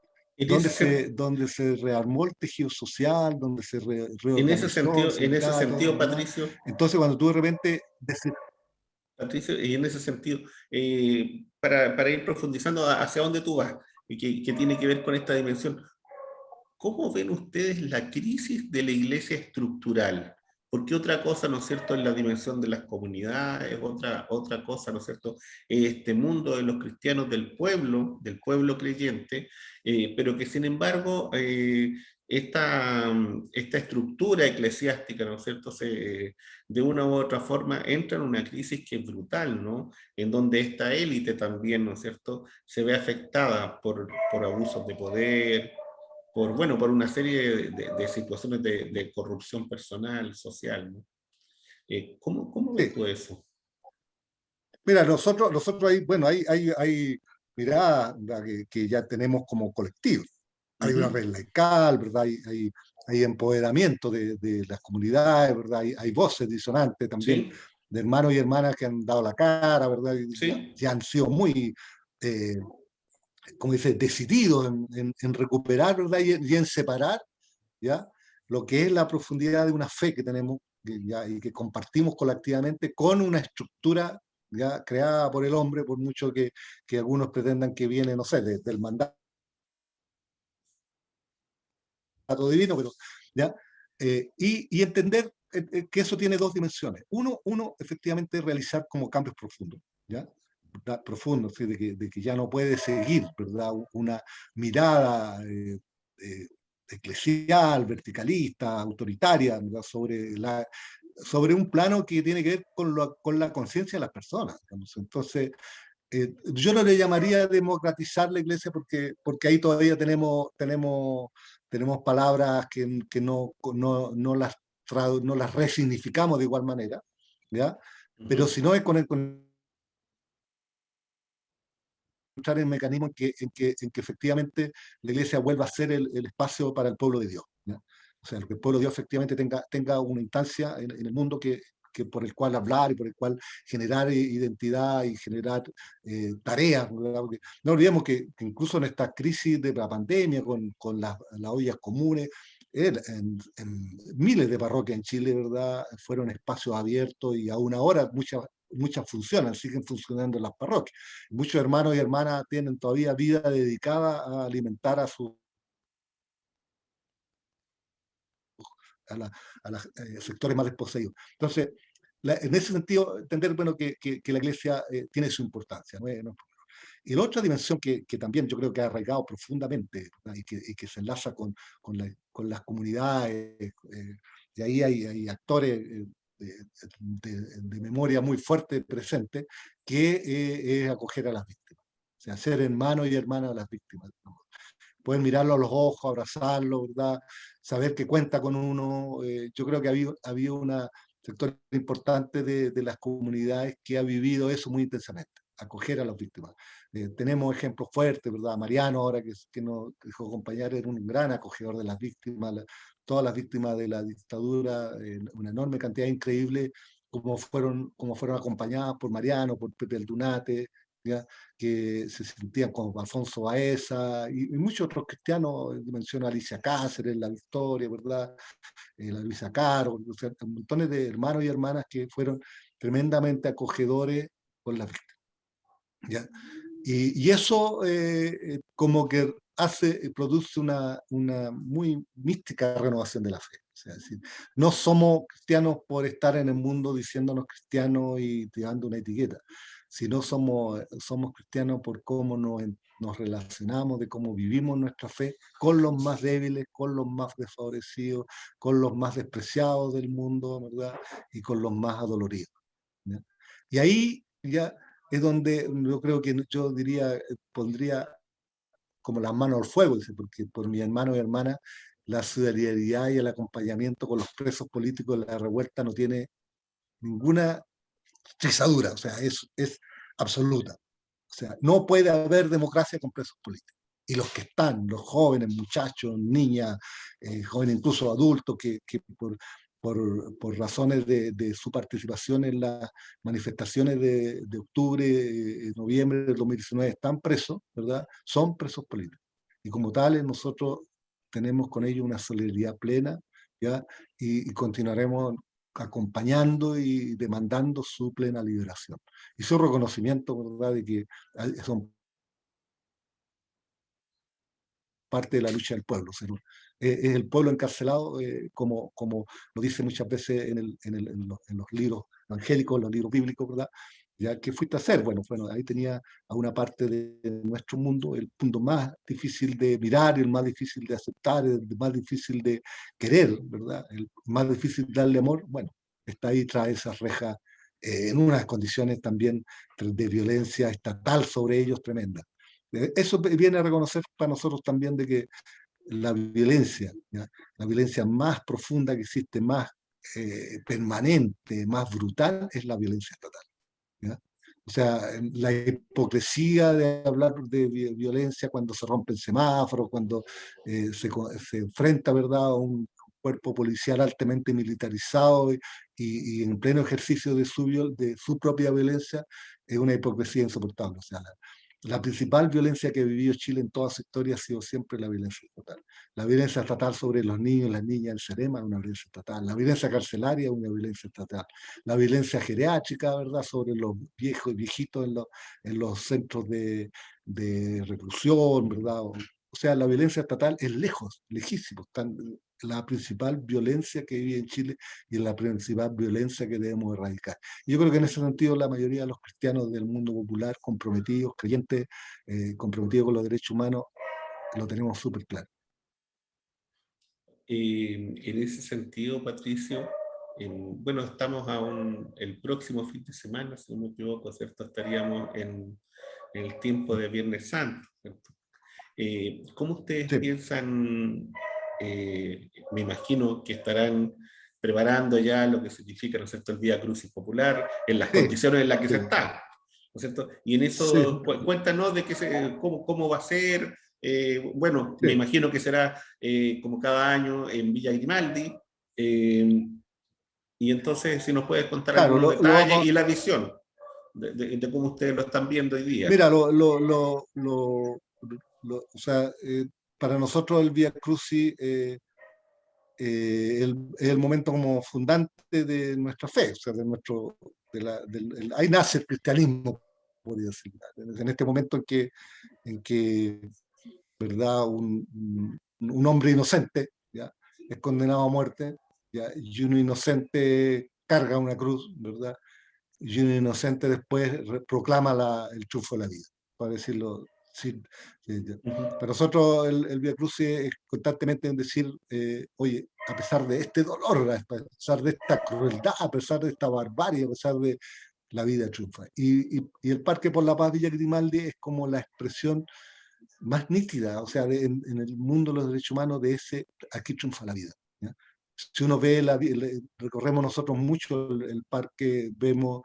Donde se rearmó el tejido social, donde se reorganizó el en ese sindicato, sentido, ¿verdad? Patricio, Entonces, cuando tú de repente Patricio, y en ese sentido, para ir profundizando hacia dónde tú vas, y que tiene que ver con esta dimensión, ¿cómo ven ustedes la crisis de la iglesia estructural? Porque otra cosa, ¿no es cierto?, es la dimensión de las comunidades, otra cosa, ¿no es cierto?, es este mundo de los cristianos del pueblo creyente, pero que sin embargo esta estructura eclesiástica, ¿no es cierto?, de una u otra forma entra en una crisis que es brutal, ¿no? En donde esta élite también, ¿no es cierto?, se ve afectada por abusos de poder, bueno, por una serie de situaciones de corrupción personal, social, ¿no? ¿Cómo ves Sí. tú eso? Mira, nosotros hay, bueno, hay miradas, ¿verdad?, que ya tenemos como colectivo. Hay una Ujú. red laical, ¿verdad? Hay empoderamiento de las comunidades, ¿verdad? Hay voces disonantes también Sí, de hermanos y hermanas que han dado la cara, ¿verdad? Y sí. ya han sido muy, eh, como dice, decididos en recuperar, ¿verdad? Y en separar, ¿ya? Lo que es la profundidad de una fe que tenemos, ¿ya? Y que compartimos colectivamente con una estructura, ¿ya?, creada por el hombre, por mucho que algunos pretendan que viene, no sé, del mandato divino, pero ya. Y entender que eso tiene dos dimensiones. Uno, efectivamente, realizar como cambios profundos, ¿ya? ¿Verdad? Profundos, ¿sí? De que ya no puede seguir, ¿verdad?, una mirada eh, eclesial, verticalista, autoritaria, ¿verdad?, sobre un plano que tiene que ver con la conciencia de las personas, digamos. Entonces, yo no le llamaría democratizar la iglesia porque ahí todavía tenemos palabras que no las resignificamos de igual manera, ¿ya? Pero Ujú. si no es con encontrar el mecanismo en que efectivamente la iglesia vuelva a ser el espacio para el pueblo de Dios, ¿ya? O sea, que el pueblo de Dios efectivamente tenga una instancia en el mundo por el cual hablar y por el cual generar identidad y generar tareas, ¿verdad? Porque no olvidemos que incluso en esta crisis de la pandemia, con las ollas comunes, en miles de parroquias en Chile, ¿verdad?, fueron espacios abiertos y aún ahora muchas funcionan, siguen funcionando en las parroquias. Muchos hermanos y hermanas tienen todavía vida dedicada a alimentar a, la, a los sectores más desposeídos. Entonces, en ese sentido, entender, bueno, que la iglesia tiene su importancia, ¿no? Y la otra dimensión que también yo creo que ha arraigado profundamente, ¿verdad?, y que se enlaza con las comunidades, y ahí hay actores de memoria muy fuerte presente, que es acoger a las víctimas. O sea, ser hermanos y hermanas de las víctimas, ¿no? Poder mirarlo a los ojos, abrazarlo, ¿verdad? Saber que cuenta con uno. Yo creo que ha habido un sector importante de las comunidades que ha vivido eso muy intensamente, acoger a las víctimas. Tenemos ejemplos fuertes, ¿verdad? Mariano, ahora que nos dejó acompañar, era un gran acogedor de las víctimas, todas las víctimas de la dictadura, una enorme cantidad increíble, como fueron acompañadas por Mariano, por Pepe Aldunate, ¿ya?, que se sentían como Alfonso Baeza y muchos otros cristianos. Menciono a Alicia Cáceres, La Victoria, ¿verdad? La Luisa Caro, o sea, montones de hermanos y hermanas que fueron tremendamente acogedores con las víctimas, ¿ya? Y eso como que produce una muy mística renovación de la fe. O sea, es decir, no somos cristianos por estar en el mundo diciéndonos cristianos y tirando una etiqueta, sino somos cristianos por cómo nos relacionamos, de cómo vivimos nuestra fe con los más débiles, con los más desfavorecidos, con los más despreciados del mundo, ¿verdad? Y con los más adoloridos, ¿ya? Y ahí ya es donde yo creo que yo diría, pondría como las manos al fuego, dice, porque por mis hermanos y hermanas, la solidaridad y el acompañamiento con los presos políticos de la revuelta no tiene ninguna pisadura, o sea, es absoluta. O sea, no puede haber democracia con presos políticos. Y los que están, los jóvenes, muchachos, niñas, jóvenes incluso adultos, que por razones de su participación en las manifestaciones de octubre, noviembre del 2019 están presos, ¿verdad? Son presos políticos. Y como tales, nosotros tenemos con ellos una solidaridad plena, ¿ya? Y continuaremos acompañando y demandando su plena liberación. Y su reconocimiento, ¿verdad?, de que son parte de la lucha del pueblo. O sea, es el pueblo encarcelado, como lo dice muchas veces en los libros evangélicos, los libros bíblicos, ¿verdad? ¿Ya? ¿Qué fuiste a hacer? Bueno, ahí tenía a una parte de nuestro mundo, el punto más difícil de mirar, el más difícil de aceptar, el más difícil de querer, ¿verdad? El más difícil de darle amor. Bueno, está ahí tras esas rejas, en unas condiciones también de violencia estatal sobre ellos tremenda. Eso viene a reconocer para nosotros también de que la violencia, ¿ya? La violencia más profunda que existe, más permanente, más brutal, es la violencia estatal. ¿Ya? O sea, la hipocresía de hablar de violencia cuando se rompen semáforos, cuando se enfrenta, ¿verdad?, a un cuerpo policial altamente militarizado y en pleno ejercicio de su propia violencia, es una hipocresía insoportable. O sea, la principal violencia que ha vivido Chile en toda su historia ha sido siempre la violencia estatal. La violencia estatal sobre los niños, las niñas, el CEREMA es una violencia estatal. La violencia carcelaria es una violencia estatal. La violencia geriátrica, ¿verdad?, sobre los viejos y viejitos en los centros de reclusión, ¿verdad? O sea, la violencia estatal es lejos, lejísimo. La principal violencia que vive en Chile y la principal violencia que debemos erradicar. Y yo creo que en ese sentido la mayoría de los cristianos del mundo popular, comprometidos, creyentes, comprometidos con los derechos humanos, lo tenemos súper claro. En ese sentido, Patricio, bueno, estamos el próximo fin de semana, si no me equivoco, ¿cierto? Estaríamos en el tiempo de Viernes Santo, ¿cierto? ¿Cómo ustedes Sí, piensan? Me imagino que estarán preparando ya lo que significa, ¿no es cierto?, el Vía Crucis Popular, en las sí, condiciones en las que se sí, está, ¿no es cierto? Y en sí, eso, cuéntanos de cómo va a ser. Bueno, me sí. imagino que será como cada año en Villa Grimaldi. eh, y entonces, si nos puedes contar Claro, algunos lo detalles vamos. y la visión de cómo ustedes lo están viendo hoy día. Mira, o sea, para nosotros el Vía Crucis es el momento como fundante de nuestra fe, o sea, ahí nace el cristianismo, podría decir, en este momento en que ¿verdad? Un hombre inocente, ¿ya? Es condenado a muerte, ¿ya? Y uno inocente carga una cruz, ¿verdad? Y un inocente después proclama el triunfo de la vida, para decirlo. Sí, sí, ya. Ujú. Para nosotros el Via Crucis es constantemente en decir, oye, a pesar de este dolor, a pesar de esta crueldad, a pesar de esta barbarie, a pesar de la vida triunfa. Y el Parque por la Paz Villa Grimaldi es como la expresión más nítida, o sea, en el mundo de los derechos humanos, de ese, aquí triunfa la vida. ¿Ya? Si uno ve, recorremos nosotros mucho el parque, vemos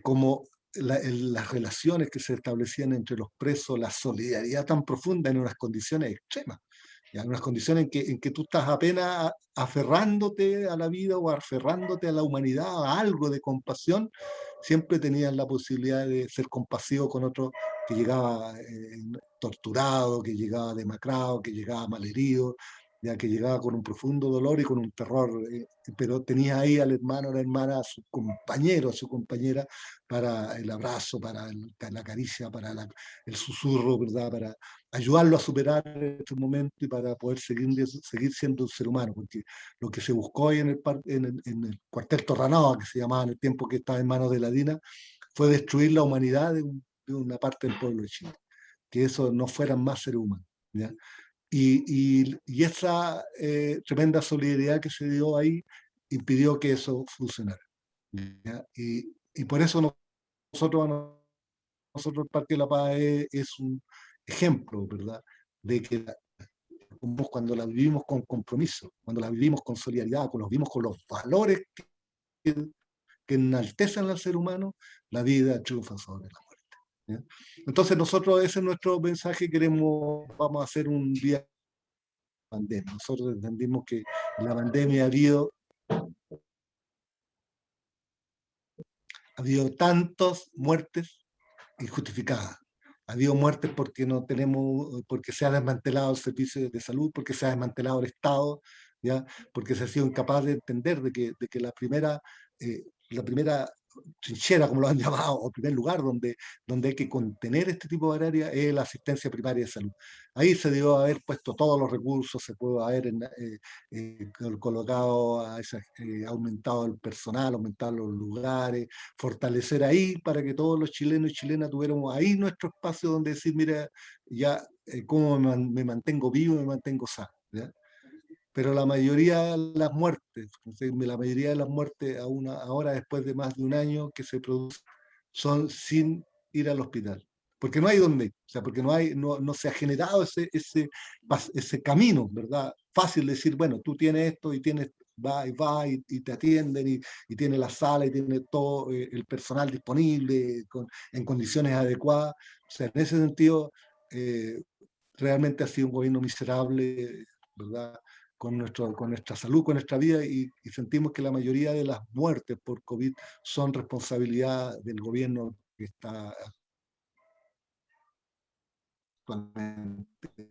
cómo las relaciones que se establecían entre los presos, la solidaridad tan profunda en unas condiciones extremas, ¿ya? En unas condiciones en que tú estás apenas aferrándote a la vida o aferrándote a la humanidad, a algo de compasión, siempre tenías la posibilidad de ser compasivo con otro que llegaba torturado, que llegaba demacrado, que llegaba malherido, ya que llegaba con un profundo dolor y con un terror, pero tenía ahí al hermano, a la hermana, a su compañero, a su compañera, para el abrazo, para la caricia, para el susurro, ¿verdad? Para ayudarlo a superar este momento y para poder seguir siendo un ser humano, porque lo que se buscó hoy en el cuartel Torranoa, que se llamaba en el tiempo que estaba en manos de la DINA, fue destruir la humanidad de una parte del pueblo de Chile, que eso no fueran más seres humanos, ¿ya? Y esa tremenda solidaridad que se dio ahí impidió que eso funcionara, ¿ya? Y por eso nosotros, nosotros el Parque de la Paz es un ejemplo, ¿verdad? De que cuando la vivimos con compromiso, cuando la vivimos con solidaridad, cuando la vivimos con los valores que, que enaltecen al ser humano, la vida triunfa sobre la muerte. ¿Ya? Entonces nosotros, ese es nuestro mensaje, vamos a hacer un día de pandemia. Nosotros entendimos que en la pandemia ha habido tantas muertes injustificadas. Ha habido muertes porque no tenemos, porque se ha desmantelado el servicio de salud, porque se ha desmantelado el Estado, ¿ya? Porque se ha sido incapaz de entender de que la primera trinchera, como lo han llamado, o primer lugar donde hay que contener este tipo de áreas es la asistencia primaria de salud. Ahí se debió haber puesto todos los recursos, se pudo haber colocado, aumentado el personal, aumentado los lugares, fortalecer ahí para que todos los chilenos y chilenas tuviéramos ahí nuestro espacio donde decir, mira, ya cómo me mantengo vivo, me mantengo sano. ¿Ya? Pero la mayoría de las muertes, la mayoría de las muertes ahora después de más de un año que se producen son sin ir al hospital. Porque no hay dónde, o sea, porque no se ha generado ese camino, ¿verdad? Fácil decir, bueno, tú tienes esto y tienes, y te atienden y tiene la sala y tiene todo el personal disponible en condiciones adecuadas. O sea, en ese sentido, realmente ha sido un gobierno miserable, ¿verdad? Con nuestra salud, con nuestra vida, y sentimos que la mayoría de las muertes por COVID son responsabilidad del gobierno que está actualmente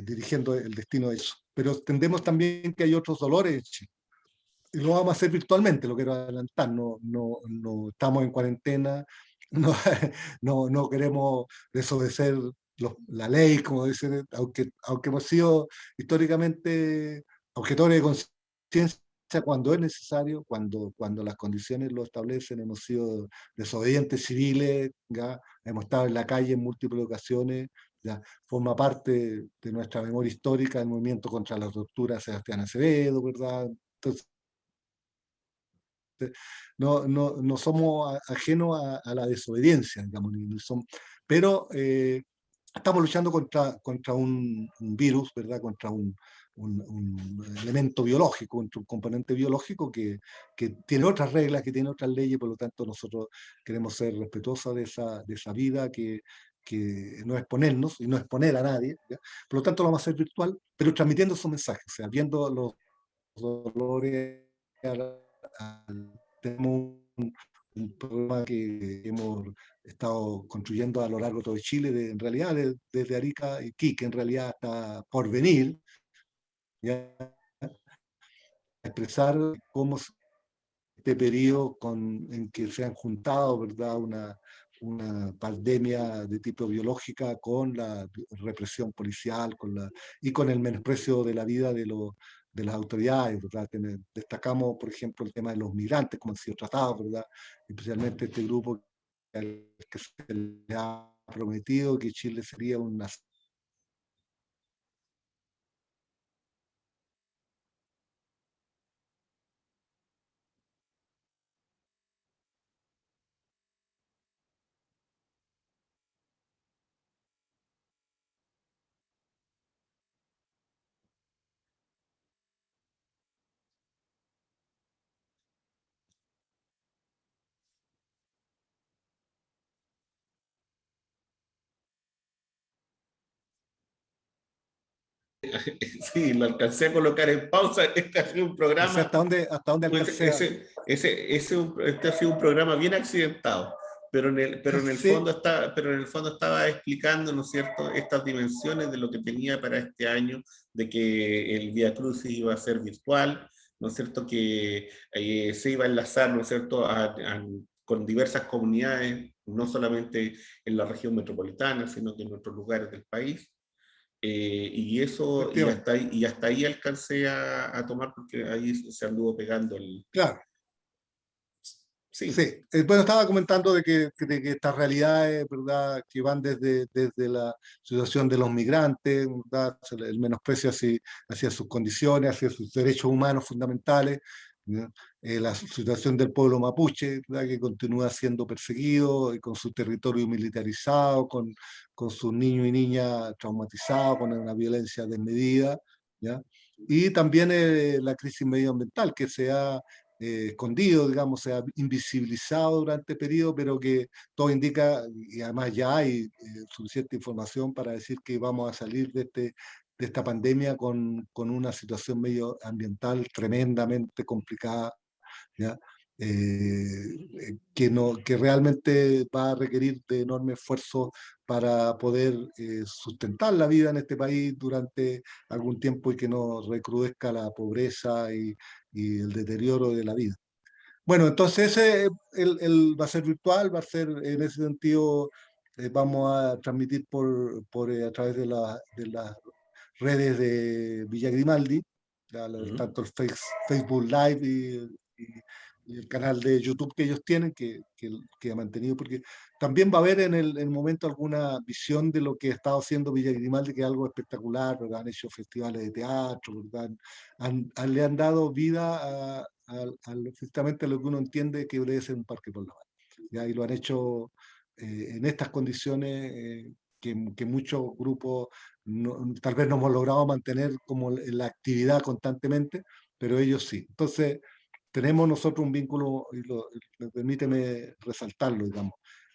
dirigiendo el destino de eso. Pero entendemos también que hay otros dolores, y lo vamos a hacer virtualmente, lo quiero adelantar, no estamos en cuarentena, no, no queremos desobedecer la ley, como dicen, aunque hemos sido históricamente objetores de conciencia cuando es necesario, cuando las condiciones lo establecen, hemos sido desobedientes civiles, ¿ya? Hemos estado en la calle en múltiples ocasiones, ¿ya? Forma parte de nuestra memoria histórica el movimiento contra la tortura de Sebastián Acevedo, ¿verdad? Entonces, no somos ajenos a la desobediencia, digamos, pero estamos luchando contra un virus, ¿verdad? Contra un elemento biológico, contra un componente biológico que tiene otras reglas, que tiene otras leyes, por lo tanto nosotros queremos ser respetuosos de esa vida que no exponernos y no exponer a nadie, ¿ya? Por lo tanto lo vamos a hacer virtual, pero transmitiendo esos mensajes, o sea, viendo los dolores, tenemos un programa que hemos estado construyendo a lo largo de todo Chile, en realidad desde Arica y Quique, en realidad está por venir, ya expresar cómo este periodo en que se han juntado, ¿verdad?, una pandemia de tipo biológica con la represión policial y con el menosprecio de la vida de las autoridades, ¿verdad? Destacamos, por ejemplo, el tema de los migrantes, como han sido tratados, ¿verdad? Especialmente este grupo al que se le ha prometido que Chile sería una. Sí, lo alcancé a colocar en pausa. Este ha sido un No sé programa, hasta dónde pues alcancé a. este ha sido un programa bien accidentado, Sí, pero en el fondo estaba explicando, ¿no es cierto?, estas dimensiones de lo que tenía para este año, de que el Vía Crucis iba a ser virtual, ¿no es cierto?, que se iba a enlazar, ¿no es cierto?, con diversas comunidades, no solamente en la región metropolitana, sino que en otros lugares del país. efectivamente. Y hasta ahí alcancé a tomar porque ahí se anduvo pegando el. Claro. Sí, Sí, bueno, estaba comentando de que estas realidades, ¿verdad?, que van desde la situación de los migrantes, ¿verdad?, el menosprecio hacia sus condiciones, hacia sus derechos humanos fundamentales, ¿ya? La situación del pueblo mapuche, ¿verdad?, que continúa siendo perseguido, y con su territorio militarizado, con sus niños y niñas traumatizados, con una violencia desmedida, ¿ya? Y también la crisis medioambiental que se ha escondido, digamos, se ha invisibilizado durante el periodo, pero que todo indica, y además ya hay suficiente información para decir que vamos a salir de esta pandemia con una situación medioambiental tremendamente complicada, ¿ya? Que realmente va a requerir de enorme esfuerzo para poder sustentar la vida en este país durante algún tiempo y que no recrudezca la pobreza y el deterioro de la vida. Bueno, entonces ese, va a ser virtual, va a ser en ese sentido, vamos a transmitir a través de las redes de Villa Grimaldi, ¿Mm? tanto el Facebook Live y el canal de YouTube que ellos tienen, que ha mantenido, porque también va a haber en el momento alguna visión de lo que ha estado haciendo Villa Grimaldi, que es algo espectacular, ¿verdad? Han hecho festivales de teatro, ¿verdad? Le han dado vida justamente a lo que uno entiende que debe ser un parque por la paz. ¿Ya? Y lo han hecho en estas condiciones que muchos grupos tal vez no hemos logrado mantener como la actividad constantemente, pero ellos sí. Entonces, tenemos nosotros un vínculo, permíteme resaltarlo, digamos,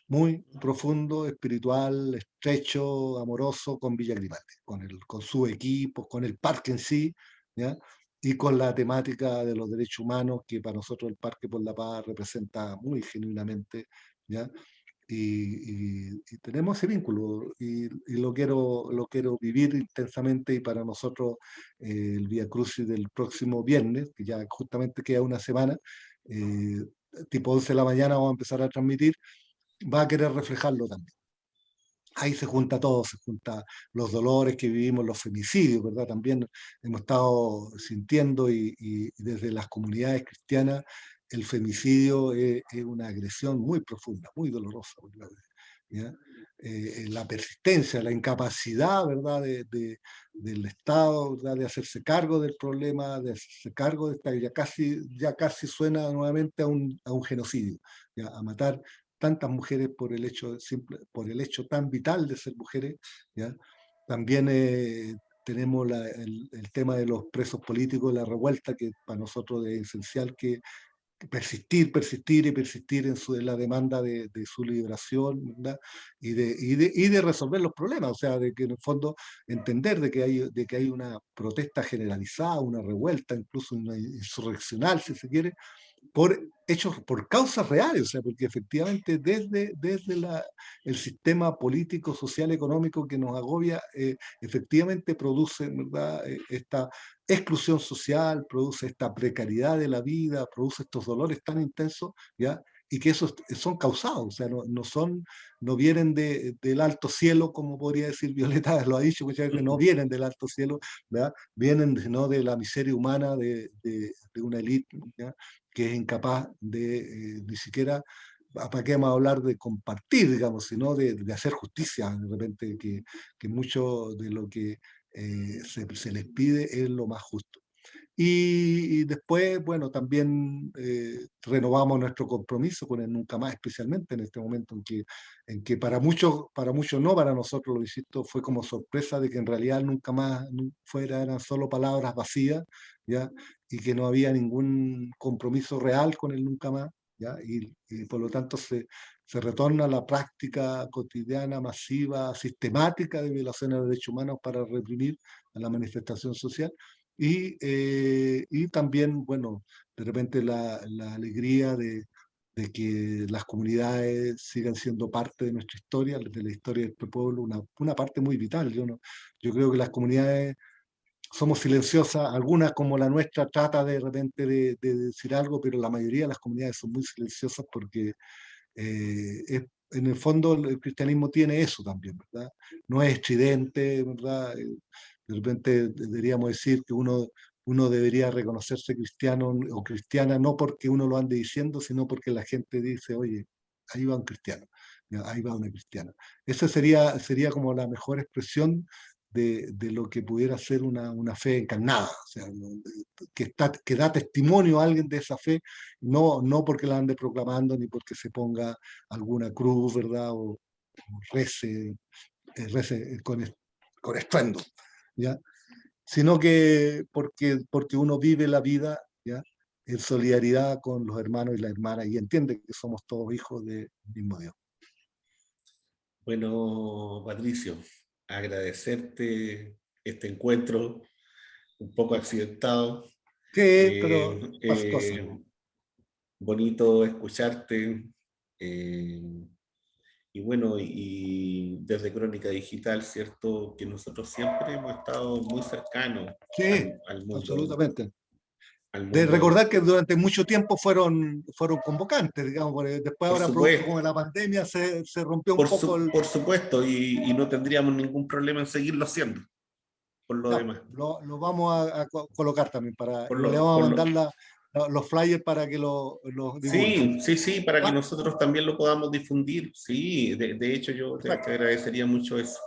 muy profundo, espiritual, estrecho, amoroso con Villa Grimaldi, con su equipo, con el parque en sí, ¿ya? Y con la temática de los derechos humanos, que para nosotros el Parque por la Paz representa muy genuinamente, ¿ya? Y tenemos ese vínculo y lo quiero vivir intensamente y para nosotros el Vía Crucis del próximo viernes, que ya justamente queda una semana, eh, tipo 11 de la mañana vamos a empezar a transmitir, va a querer reflejarlo también. Ahí se junta todo, se junta los dolores que vivimos, los femicidios, ¿verdad? También hemos estado sintiendo y desde las comunidades cristianas el femicidio es una agresión muy profunda, muy dolorosa, ¿verdad? ¿Ya? La persistencia, la incapacidad, ¿verdad? Del Estado, ¿verdad? De hacerse cargo del problema, de hacerse cargo de esta, ya casi suena nuevamente a un genocidio, ¿ya? A matar tantas mujeres por el hecho tan vital de ser mujeres, ¿ya? También tenemos el tema de los presos políticos, la revuelta, que para nosotros es esencial que persistir y persistir en la demanda de su liberación, ¿verdad? Y de resolver los problemas, o sea, de que en el fondo entender de que hay una protesta generalizada, una revuelta, incluso una insurreccional, si se quiere, por causas reales, o sea, porque efectivamente desde el sistema político, social, económico que nos agobia, efectivamente produce, ¿verdad? Esta exclusión social, produce esta precariedad de la vida, produce estos dolores tan intensos, ¿ya? Y que esos son causados, o sea, no vienen del alto cielo, como podría decir Violeta, lo ha dicho muchas veces, no vienen del alto cielo, ¿verdad? Vienen no de la miseria humana de una élite, ¿ya? Que es incapaz de ni siquiera, ¿para qué vamos a hablar de compartir, digamos, sino de hacer justicia? De repente que mucho de lo que se les pide es lo más justo. Y después, bueno, también renovamos nuestro compromiso con el Nunca Más, especialmente en este momento en que para muchos no, para nosotros lo insisto, fue como sorpresa de que en realidad Nunca Más eran solo palabras vacías, ¿ya? Y que no había ningún compromiso real con el Nunca Más, ¿ya? Y por lo tanto se retorna a la práctica cotidiana, masiva, sistemática de violaciones de derechos humanos para reprimir a la manifestación social. Y también, bueno, de repente la alegría de que las comunidades sigan siendo parte de nuestra historia, de la historia de este pueblo, una parte muy vital. Yo creo que las comunidades somos silenciosas, algunas como la nuestra trata de repente de decir algo, pero la mayoría de las comunidades son muy silenciosas porque en el fondo el cristianismo tiene eso también, ¿verdad? No es estridente, ¿verdad? De repente deberíamos decir que uno debería reconocerse cristiano o cristiana no porque uno lo ande diciendo, sino porque la gente dice, oye, ahí va un cristiano, ¿ya? Ahí va una cristiana. Esa sería como la mejor expresión de lo que pudiera ser una fe encarnada, o sea, que da testimonio a alguien de esa fe, no porque la ande proclamando ni porque se ponga alguna cruz, ¿verdad? O rece, rece con estruendo, ¿ya? Sino que porque uno vive la vida, ¿ya? En solidaridad con los hermanos y las hermanas y entiende que somos todos hijos del mismo Dios. Bueno, Patricio, agradecerte este encuentro un poco accidentado. Sí, pero Eh, cosas. eh, bonito escucharte. eh, y bueno, y desde Crónica Digital, ¿cierto? Que nosotros siempre hemos estado muy cercanos Sí, al mundo, absolutamente. al De mundo. recordar que durante mucho tiempo fueron convocantes, digamos, porque después Por ahora, producto supuesto, como de la pandemia, se rompió un poco el... por supuesto, y no tendríamos ningún problema en seguirlo haciendo, por lo Ya, demás. lo vamos colocar también, Por le lo, vamos a por mandar lo, los flyers para que los divulguen. sí, sí, sí, para que Ya, nosotros también lo podamos difundir. Sí, de hecho yo te perfecto. agradecería mucho eso.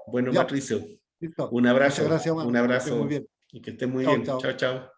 Bueno, Ya, Patricio, listo. Muchas gracias, un Omar. Que estés muy abrazo bien. y que estés muy Chao, bien. chao. Chao, chao.